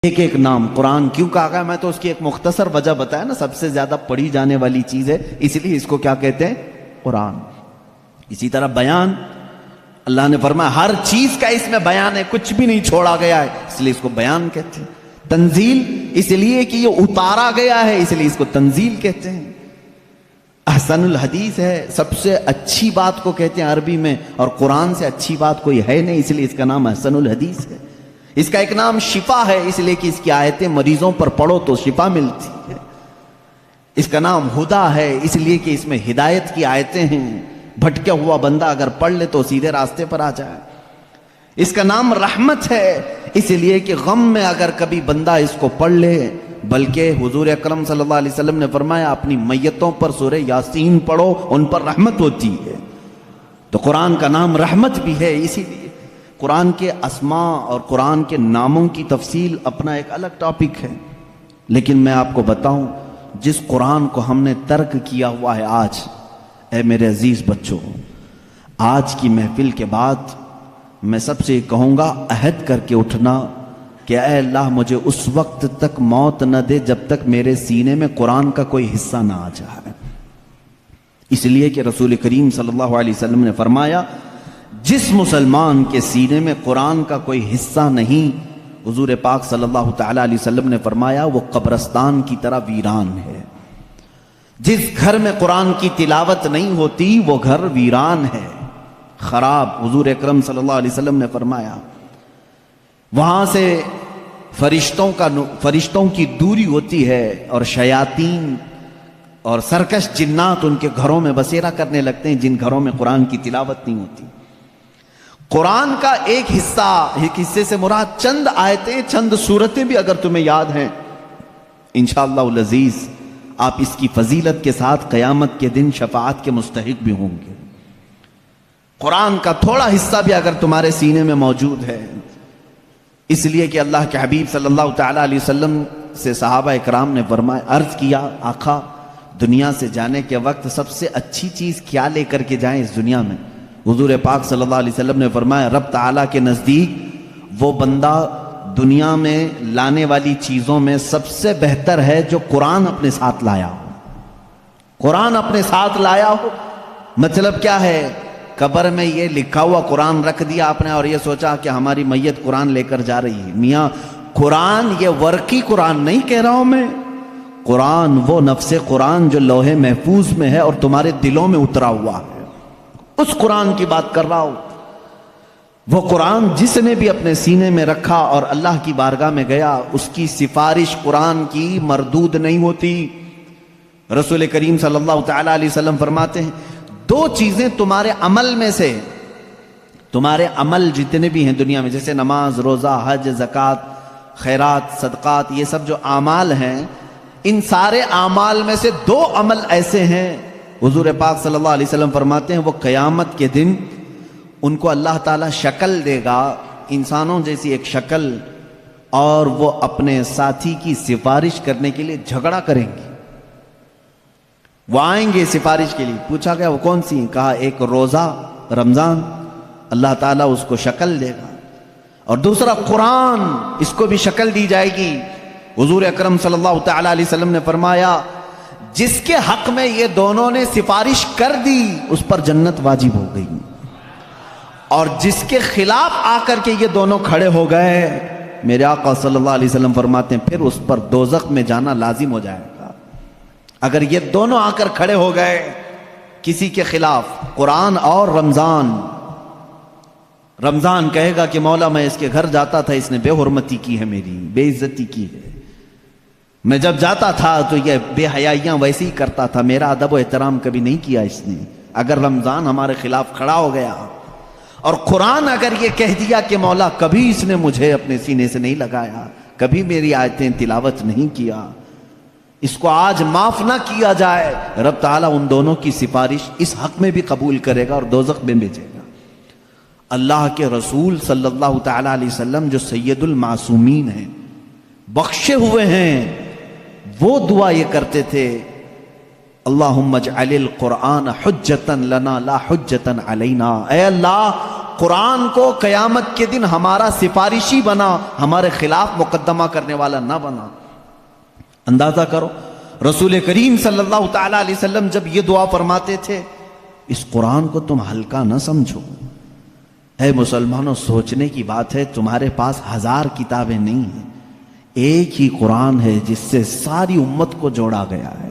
ایک ایک نام قرآن کیوں کہا گیا؟ میں تو اس کی ایک مختصر وجہ بتایا نا، سب سے زیادہ پڑھی جانے والی چیز ہے، اس لیے اس کو کیا کہتے ہیں؟ قرآن۔ اسی طرح بیان، اللہ نے فرمایا ہر چیز کا اس میں بیان ہے، کچھ بھی نہیں چھوڑا گیا ہے، اس لیے اس کو بیان کہتے ہیں۔ تنزیل اس لیے کہ یہ اتارا گیا ہے، اس لیے اس کو تنزیل کہتے ہیں۔ احسن الحدیث ہے، سب سے اچھی بات کو کہتے ہیں عربی میں، اور قرآن سے اچھی بات کوئی ہے نہیں، اس لیے اس کا نام احسن الحدیث ہے۔ اس کا ایک نام شفا ہے، اس لیے کہ اس کی آیتیں مریضوں پر پڑھو تو شفا ملتی ہے۔ اس کا نام ہدا ہے، اس لیے کہ اس میں ہدایت کی آیتیں ہیں، بھٹکا ہوا بندہ اگر پڑھ لے تو سیدھے راستے پر آ جائے۔ اس کا نام رحمت ہے، اس لیے کہ غم میں اگر کبھی بندہ اس کو پڑھ لے، بلکہ حضور اکرم صلی اللہ علیہ وسلم نے فرمایا اپنی میتوں پر سورہ یاسین پڑھو، ان پر رحمت ہوتی ہے۔ تو قرآن کا نام رحمت بھی ہے، اسی لیے قرآن کے اسماء اور قرآن کے ناموں کی تفصیل اپنا ایک الگ ٹاپک ہے۔ لیکن میں آپ کو بتاؤں، جس قرآن کو ہم نے ترک کیا ہوا ہے آج، اے میرے عزیز بچوں، آج کی محفل کے بعد میں سب سے کہوں گا عہد کر کے اٹھنا کہ اے اللہ مجھے اس وقت تک موت نہ دے جب تک میرے سینے میں قرآن کا کوئی حصہ نہ آ جائے۔ اس لیے کہ رسول کریم صلی اللہ علیہ وسلم نے فرمایا جس مسلمان کے سینے میں قرآن کا کوئی حصہ نہیں، حضور پاک صلی اللہ تعالی علیہ وسلم نے فرمایا وہ قبرستان کی طرح ویران ہے۔ جس گھر میں قرآن کی تلاوت نہیں ہوتی وہ گھر ویران ہے، خراب۔ حضور اکرم صلی اللہ علیہ وسلم نے فرمایا وہاں سے فرشتوں کی دوری ہوتی ہے، اور شیاطین اور سرکش جنات ان کے گھروں میں بسیرا کرنے لگتے ہیں جن گھروں میں قرآن کی تلاوت نہیں ہوتی۔ قرآن کا ایک حصے سے مراد چند آیتیں، چند سورتیں بھی اگر تمہیں یاد ہیں، انشاءاللہ العزیز آپ اس کی فضیلت کے ساتھ قیامت کے دن شفاعت کے مستحق بھی ہوں گے۔ قرآن کا تھوڑا حصہ بھی اگر تمہارے سینے میں موجود ہے، اس لیے کہ اللہ کے حبیب صلی اللہ تعالی علیہ وسلم سے صحابہ اکرام نے فرمایا، عرض کیا آقا دنیا سے جانے کے وقت سب سے اچھی چیز کیا لے کر کے جائیں اس دنیا میں؟ حضور پاک صلی اللہ علیہ وسلم نے فرمایا رب تعالیٰ کے نزدیک وہ بندہ دنیا میں لانے والی چیزوں میں سب سے بہتر ہے جو قرآن اپنے ساتھ لایا ہو۔ قرآن اپنے ساتھ لایا ہو مطلب کیا ہے؟ قبر میں یہ لکھا ہوا قرآن رکھ دیا آپ نے اور یہ سوچا کہ ہماری میت قرآن لے کر جا رہی ہے۔ میاں قرآن یہ ورقی قرآن نہیں کہہ رہا ہوں میں، قرآن وہ نفس قرآن جو لوح محفوظ میں ہے اور تمہارے دلوں میں اترا ہوا ہے، اس قرآن کی بات کر رہا ہوں۔ وہ قرآن جس نے بھی اپنے سینے میں رکھا اور اللہ کی بارگاہ میں گیا، اس کی سفارش قرآن کی مردود نہیں ہوتی۔ رسول کریم صلی اللہ تعالی علیہ وسلم فرماتے ہیں دو چیزیں تمہارے عمل میں سے، تمہارے عمل جتنے بھی ہیں دنیا میں، جیسے نماز، روزہ، حج، زکوٰۃ، خیرات، صدقات، یہ سب جو اعمال ہیں، ان سارے اعمال میں سے دو عمل ایسے ہیں، حضور پاک صلی اللہ علیہ وسلم فرماتے ہیں وہ قیامت کے دن ان کو اللہ تعالیٰ شکل دے گا، انسانوں جیسی ایک شکل، اور وہ اپنے ساتھی کی سفارش کرنے کے لیے جھگڑا کریں گے۔ وہ آئیں گے سفارش کے لیے، پوچھا گیا وہ کون سی ہیں؟ کہا ایک روزہ رمضان، اللہ تعالیٰ اس کو شکل دے گا، اور دوسرا قرآن، اس کو بھی شکل دی جائے گی۔ حضور اکرم صلی اللہ تعالی علیہ وسلم نے فرمایا جس کے حق میں یہ دونوں نے سفارش کر دی اس پر جنت واجب ہو گئی، اور جس کے خلاف آ کر کے یہ دونوں کھڑے ہو گئے، میرے آقا صلی اللہ علیہ وسلم فرماتے ہیں پھر اس پر دوزخ میں جانا لازم ہو جائے گا۔ اگر یہ دونوں آ کر کھڑے ہو گئے کسی کے خلاف، قرآن اور رمضان، رمضان کہے گا کہ مولا میں اس کے گھر جاتا تھا، اس نے بے حرمتی کی ہے، میری بے عزتی کی ہے، میں جب جاتا تھا تو یہ بے حیائیاں ویسے ہی کرتا تھا، میرا ادب و احترام کبھی نہیں کیا اس نے۔ اگر رمضان ہمارے خلاف کھڑا ہو گیا اور قرآن اگر یہ کہہ دیا کہ مولا کبھی اس نے مجھے اپنے سینے سے نہیں لگایا، کبھی میری آیتیں تلاوت نہیں کیا، اس کو آج معاف نہ کیا جائے، رب تعالیٰ ان دونوں کی سفارش اس حق میں بھی قبول کرے گا اور دوزخ میں بھیجے گا۔ اللہ کے رسول صلی اللہ تعالی علیہ وسلم جو سید المعصومین ہیں، بخشے ہوئے ہیں، وہ دعا یہ کرتے تھے اللہم اجعل القرآن حجتا لنا لا حجتا علینا، اے اللہ قرآن کو قیامت کے دن ہمارا سفارشی بنا، ہمارے خلاف مقدمہ کرنے والا نہ بنا۔ اندازہ کرو رسول کریم صلی اللہ تعالی علیہ وسلم جب یہ دعا فرماتے تھے، اس قرآن کو تم ہلکا نہ سمجھو۔ اے مسلمانوں، سوچنے کی بات ہے، تمہارے پاس 1000 کتابیں نہیں ہیں، ایک ہی قرآن ہے جس سے ساری امت کو جوڑا گیا ہے۔